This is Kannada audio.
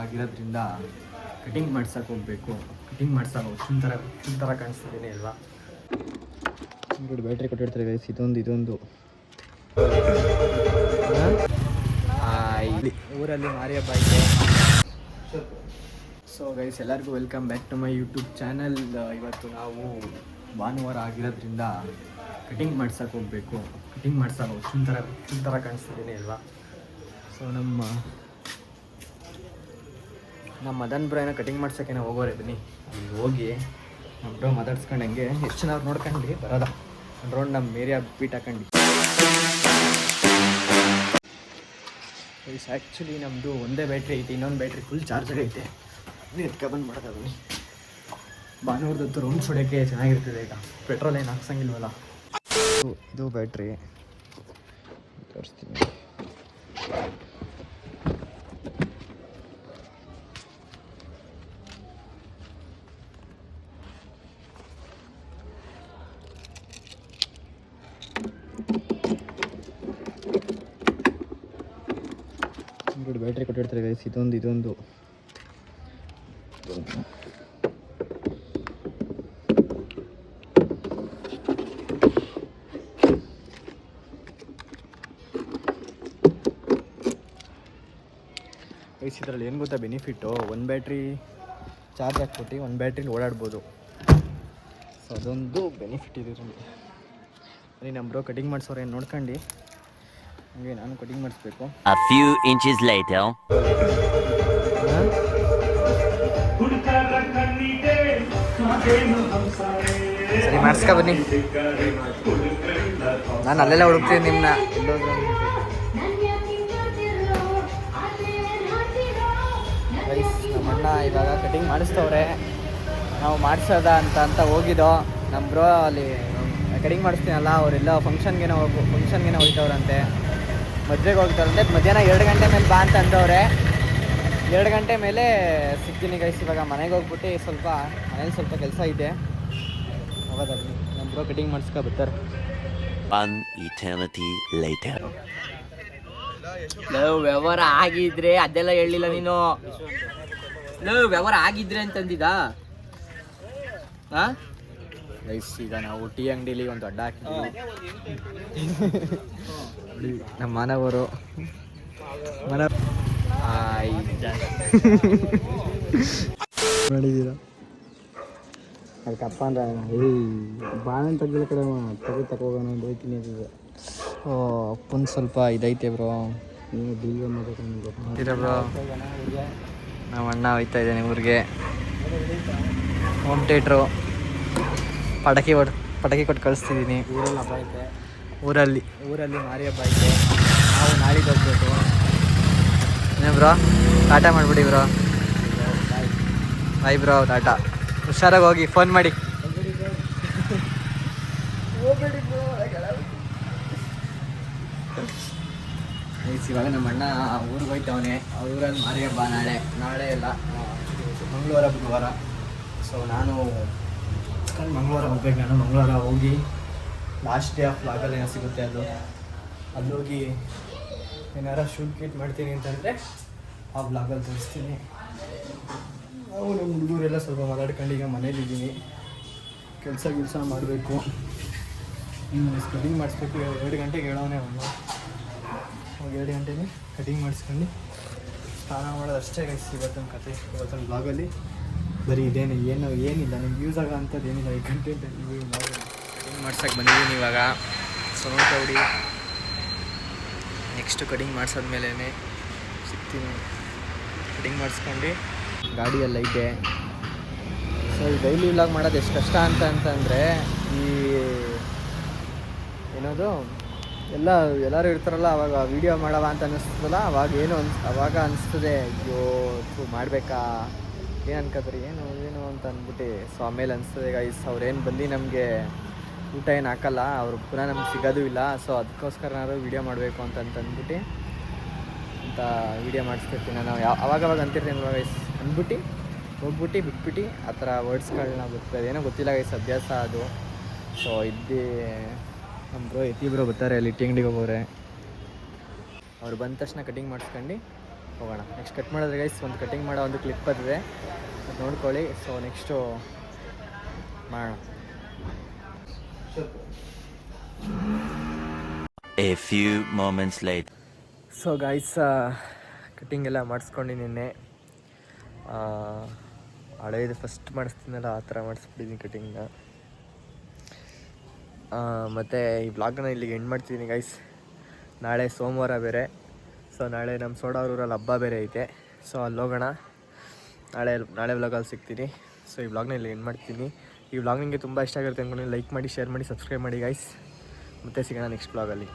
ಆಗಿರೋದ್ರಿಂದ ಕಟಿಂಗ್ ಮಾಡ್ಸಕ್ಕೆ ಹೋಗಬೇಕು. ಕಟಿಂಗ್ ಮಾಡ್ಸೋಕೆ ಹುಚ್ಚಿನ ಥರ ಕಾಣಿಸ್ತಿದ್ದೀನಿ ಅಲ್ವಾ? ನೋಡಿ ಬ್ಯಾಟ್ರಿ ಕೊಟ್ಟಿರ್ತಾರೆ ಗೈಸ್, ಇದೊಂದು ಇಲ್ಲಿ ಊರಲ್ಲಿ ಮಾರಿ ಹಬ್ಬ ಇದೆ. ಸೊ ಗೈಸ್, ಎಲ್ಲರಿಗೂ welcome back to my YouTube channel. ಇವತ್ತು ನಾವು ಭಾನುವಾರ ಆಗಿರೋದ್ರಿಂದ ಕಟಿಂಗ್ ಮಾಡ್ಸಕ್ಕೆ ಹೋಗಬೇಕು. ಕಟಿಂಗ್ ಮಾಡ್ಸೋಕೆ ಹುಚ್ಚಿನ ಥರ ಕಾಣಿಸ್ತಿದ್ದೀನಿ ಅಲ್ವಾ? ಸೊ ನಮ್ಮ ಮದನ್ ಬ್ರೋ ಏನೋ ಕಟಿಂಗ್ ಮಾಡ್ಸೋಕೆ ಹೋಗೋರೆ. ಬನ್ನಿ ಅಲ್ಲಿ ಹೋಗಿ ನಮ್ಮ ಬ್ರೋ ಮಾತಾಡ್ಸ್ಕೊಂಡಂಗೆ ಎಷ್ಟು ಜನ ಅವ್ರು ನೋಡ್ಕೊಂಡು ಬರೋದ ರೌಂಡ್ ನಮ್ಮ ಏರಿಯಾ ಬೀಟ್ ಹಾಕೊಂಡು. ಆ್ಯಕ್ಚುಲಿ ನಮ್ಮದು ಒಂದೇ ಬ್ಯಾಟ್ರಿ ಐತೆ, ಇನ್ನೊಂದು ಬ್ಯಾಟ್ರಿ ಫುಲ್ ಚಾರ್ಜರ್ ಐತೆ. ಎತ್ಕ ಬಂದು ಮಾಡೋದ ಬನ್ನಿ. ಭಾನುವಾರದತ್ತು ರೌಂಡ್ಸ್ ಹೊಡೋಕ್ಕೆ ಚೆನ್ನಾಗಿರ್ತದೆ. ಈಗ ಪೆಟ್ರೋಲ್ ಏನು ಹಾಕ್ಸಂಗಿಲ್ವಲ್ಲ. ಇದು ಬ್ಯಾಟ್ರಿ ತೋರಿಸ್ತೀನಿ. ನೋಡಿ ಬ್ಯಾಟ್ರಿ ಕೊಟ್ಟಿರ್ತಾರೆ ಗೈಸ್, ಇದೊಂದು ಗೈಸ್. ಇದರಲ್ಲಿ ಏನು ಗೊತ್ತಾ ಬೆನಿಫಿಟ್ಟು? ಒಂದು ಬ್ಯಾಟ್ರಿ ಚಾರ್ಜ್ ಹಾಕ್ಬಿಟ್ಟು ಒಂದು ಬ್ಯಾಟ್ರಿಲಿ ಓಡಾಡ್ಬೋದು. ಸೊ ಅದೊಂದು ಬೆನಿಫಿಟ್ ಇದೆ ಇದರಲ್ಲಿ. ಬರೀ ನಮ್ಮ ಬ್ರೋ ಕಟಿಂಗ್ ಮಾಡಿಸೋರು ಏನು ನೋಡ್ಕೊಂಡು ಹಂಗೆ ನಾನು ಕಟಿಂಗ್ ಮಾಡಿಸ್ಬೇಕು. A few inches later. ಸರಿ ಮಾಡಿಸ್ಕೊ ಬನ್ನಿ. ನಾನು ಅಲ್ಲೆಲ್ಲ ಹುಡುಕ್ತೀನಿ ನಿಮ್ಮನ್ನ. ನಮ್ಮ ಅಣ್ಣ ಇವಾಗ ಕಟಿಂಗ್ ಮಾಡಿಸ್ತವ್ರೆ. ನಾವು ಮಾಡಿಸೋದ ಅಂತ ಹೋಗಿದ್ದೋ. ನಮ್ಮ ಬ್ರೋ ಅಲ್ಲಿ ಕಟಿಂಗ್ ಮಾಡಿಸ್ತೀನಲ್ಲ, ಅವರೆಲ್ಲ ಫಂಕ್ಷನ್ಗೇನೋ ಹೋಗ್ತವ್ರಂತೆ, ಮದುವೆಗೆ ಹೋಗ್ತಾರಂತೆ. ಮಧ್ಯಾಹ್ನ 2 ಗಂಟೆ ಮೇಲೆ ಬಾ ಅಂತ ಅಂದವ್ರೆ. 2 ಗಂಟೆ ಮೇಲೆ ಸಿಗ್ತೀನಿ ಗೈಸ್. ಇವಾಗ ಮನೆಗೆ ಹೋಗ್ಬಿಟ್ಟು ಮನೇಲಿ ಸ್ವಲ್ಪ ಕೆಲಸ ಇದೆ, ಹೋಗೋದಾಗ್ಲಿ. ನಮ್ಮ ಬ್ರೋ ಕಟಿಂಗ್ ಮಾಡಿಸ್ಕೊ ಬರ್ತಾರೆ. One eternity later. ವ್ಯವಹಾರ ಆಗಿದ್ರೆ ಅದೆಲ್ಲ ಹೇಳಿಲ್ಲ ನೀನು. ವ್ಯವಹಾರ ಆಗಿದ್ರೆ ಅಂತಂದಿದ್ದ. ಗೈಸ್, ಈಗ ನಾವು ಟೀ ಅಂಗಡಿಲಿ ಒಂದು ಅಡ್ಡ ಹಾಕಿದ್ವಿ. ನಮ್ಮ ಮಾನವರು ನೋಡಿದ್ದೀರಾ? ಅದಕ್ಕಪ್ಪ ಅಂದ್ರೆ ಬಾಣನ್ ತೆಗಿಲ್ಲ ಕಡೆ ತಗೋಗೋಣ ಅಂತ ಹೋಗ್ತೀನಿ. ಓ ಅಪ್ಪನ ಸ್ವಲ್ಪ ಇದೈತೆ ಬ್ರೋ. ಬ್ರೋ ನಮ್ಮ ಅಣ್ಣ ಹೋಯ್ತಾ ಇದ್ದಾನೆ ಊರಿಗೆ. ಹೋಮ್ ಥಿಯೇಟ್ರು ಪಟಾಕಿ ಕೊಟ್ಟು ಕಳಿಸ್ತಿದ್ದೀನಿ. ಊರಲ್ಲಿ ಹಬ್ಬ ಐತೆ. ಊರಲ್ಲಿ ಮಾರಿ ಹಬ್ಬ ಐತೆ. ನಾವು ನಾಳೆಗೆ ಹೋಗ್ಬೇಕು. ಏನು ಬ್ರೋ, ಟಾಟಾ ಮಾಡಿಬಿಡಿ ಬ್ರೋ. Bye bro, Tata. ಹುಷಾರಾಗಿ ಹೋಗಿ, ಫೋನ್ ಮಾಡಿ. ಇವಾಗ ನಮ್ಮ ಅಣ್ಣ ಊರಿಗೆ ಹೋಯ್ತವನೆ. ಊರಲ್ಲಿ ಮಾರಿ ಹಬ್ಬ ನಾಳೆ ಎಲ್ಲ ಮಂಗಳವಾರ ಬುಧವಾರ. ಸೊ ನಾನು ಮಂಗಳವಾರ ಹೋಗ್ಬೇಕು. ನಾನು ಮಂಗಳವಾರ ಹೋಗಿ ಲಾಸ್ಟ್ ಡೇ ಆಫ್ ವ್ಲಾಗಲ್ಲಿ ಏನೋ ಸಿಗುತ್ತೆ ಅಲ್ಲೋಗಿ ಏನಾರ ಶೂಟ್ ಗೀಟ್ ಮಾಡ್ತೀನಿ ಅಂತಂದರೆ ಆ ವ್ಲಾಗಲ್ಲಿ ತೋರಿಸ್ತೀನಿ. ನಾವು ನಮ್ಮ ಹುಡುಗರೆಲ್ಲ ಸ್ವಲ್ಪ ಮಾತಾಡ್ಕೊಂಡು ಈಗ ಮನೇಲಿದ್ದೀನಿ. ಕೆಲಸ ಮಾಡಬೇಕು. ಕಟಿಂಗ್ ಮಾಡಿಸ್ಬೇಕು. 2 ಗಂಟೆಗೆ ಹೇಳೋನೆ ಅವನು. 2 ಗಂಟೆಗೆ ಕಟಿಂಗ್ ಮಾಡಿಸ್ಕೊಂಡು ಸ್ನಾನ ಮಾಡೋದು ಅಷ್ಟೇ ಗೈಸ್. ಇವತ್ತೊಂದು ಕತೆ, ಇವತ್ತೊಂದು ಬ್ಲಾಗಲ್ಲಿ ಬರೀ ಇದೇನೆ, ಏನಿಲ್ಲ ನಿಮ್ಗೆ ಯೂಸ್ ಆಗೋ ಅಂಥದ್ದು ಏನಿಲ್ಲ ಈ ಕಂಟೆಂಟಲ್ಲಿ. ಕಟಿಂಗ್ ಮಾಡ್ಸೋಕ್ಕೆ ಬಂದಿದ್ದೀನಿ ಇವಾಗ. ಸೊ ನೋಡ್ಕೊಬಿಡಿ, ನೆಕ್ಸ್ಟು ಕಟಿಂಗ್ ಮಾಡಿಸೋದ್ಮೇಲೆ ಸಿಗ್ತೀನಿ. ಕಟಿಂಗ್ ಮಾಡಿಸ್ಕೊಂಡು ಗಾಡಿಯೆಲ್ಲ ಐತೆ. ಸೊ ಈ ಡೈಲಿ ವ್ಲಾಗ್ ಮಾಡೋದು ಎಷ್ಟು ಕಷ್ಟ ಅಂತಂದರೆ, ಈ ಏನದು ಎಲ್ಲರೂ ಇರ್ತಾರಲ್ಲ, ಅವಾಗ ವೀಡಿಯೋ ಮಾಡವ ಅಂತ ಅನ್ನಿಸ್ತದಲ್ಲ, ಅವಾಗ ಅನಿಸ್ತದೆ, ಅಯ್ಯೋ ಮಾಡಬೇಕಾ, ಏನು ಅನ್ಕೋತಾರೆ, ಏನು ಅಂತ ಅಂದ್ಬಿಟ್ಟು. ಸೊ ಆಮೇಲೆ ಅನಿಸ್ತದೆ ಗೈಸ್, ಅವ್ರೇನು ಬಂದು ನಮಗೆ ಊಟ ಏನು ಹಾಕಲ್ಲ, ಅವರು ಪುನಃ ನಮ್ಗೆ ಸಿಗೋದು ಇಲ್ಲ. ಸೊ ಅದಕ್ಕೋಸ್ಕರನಾದ್ರು ವೀಡಿಯೋ ಮಾಡಬೇಕು ಅಂತಂದ್ಬಿಟ್ಟು ವೀಡಿಯೋ ಮಾಡಿಸ್ತಿರ್ತೀನಿ ನಾನು. ಅವಾಗವಾಗ ಅಂತಿರ್ತೀನಿ ಗೈಸ್, ಅಂದ್ಬಿಟ್ಟು ಹೋಗ್ಬಿಟ್ಟು ಬಿಟ್ಬಿಟ್ಟು ಆ ಥರ ವರ್ಡ್ಸ್ಗಳನ್ನ ಬರ್ತದೆ. ಏನೋ ಗೊತ್ತಿಲ್ಲ ಗೈಸ್, ಅಭ್ಯಾಸ ಅದು. ಸೊ ನಮ್ಮ ಬ್ರೋ ಬರ್ತಾರೆ ಅಲ್ಲಿ ಟೀ ಅಂಗಡಿಗೆ ಹೋಗೋರೆ. ಅವ್ರು ಬಂದ ತಕ್ಷಣ ಕಟಿಂಗ್ ಮಾಡಿಸ್ಕೊಂಡು ಹೋಗೋಣ. ನೆಕ್ಸ್ಟ್ ಕಟ್ ಮಾಡಿದ್ರೆ ಗೈಸ್ ಒಂದು ಕಟಿಂಗ್ ಮಾಡೋ ಒಂದು ಕ್ಲಿಪ್ ಬರ್ತದೆ, ಅದು ನೋಡ್ಕೊಳ್ಳಿ. ಸೊ ನೆಕ್ಸ್ಟು ಮಾಡೋಣ. A few moments later. So guys cutting ಎಲ್ಲ ಮಾಡಿಸ್ಕೊಂಡು ನಿನ್ನೆ ಹಳೇದು ಫಸ್ಟ್ ಮಾಡಿಸ್ತೀನಲ್ಲ ಆ ಥರ ಮಾಡಿಸ್ಬಿಟ್ಟಿದ್ದೀನಿ ಕಟ್ಟಿಂಗ್ನ. ಮತ್ತು ಈ ವ್ಲಾಗ್ನ ಇಲ್ಲಿಗೆ ಎಂಡ್ ಮಾಡ್ತಿದ್ದೀನಿ ಗೈಸ್. ನಾಳೆ ಸೋಮವಾರ ಬೇರೆ, ಸೊ ನಾಳೆ ನಮ್ಮ ಸೋಡಾರೂರಲ್ಲಿ ಹಬ್ಬ ಬೇರೆ ಐತೆ. ಸೊ ಅಲ್ಲಿ ಹೋಗೋಣ. ನಾಳೆ ವ್ಲಾಗಲ್ಲಿ ಸಿಗ್ತೀನಿ. ಸೊ ಈ ವ್ಲಾಗ್ನ ಇಲ್ಲಿ ಎಂಡ್ ಮಾಡ್ತೀನಿ. ಈ ವ್ಲಾಗ್ ನಿಮಗೆ ತುಂಬ ಇಷ್ಟ ಆಗಿರುತ್ತೆ ಅಂದ್ಕೊಂಡು ಲೈಕ್ ಮಾಡಿ, ಶೇರ್ ಮಾಡಿ, ಸಬ್ಸ್ಕ್ರೈಬ್ ಮಾಡಿ ಗೈಸ್. ಮತ್ತೆ ಸಿಗೋಣ ನೆಕ್ಸ್ಟ್ ವ್ಲಾಗಲ್ಲಿ.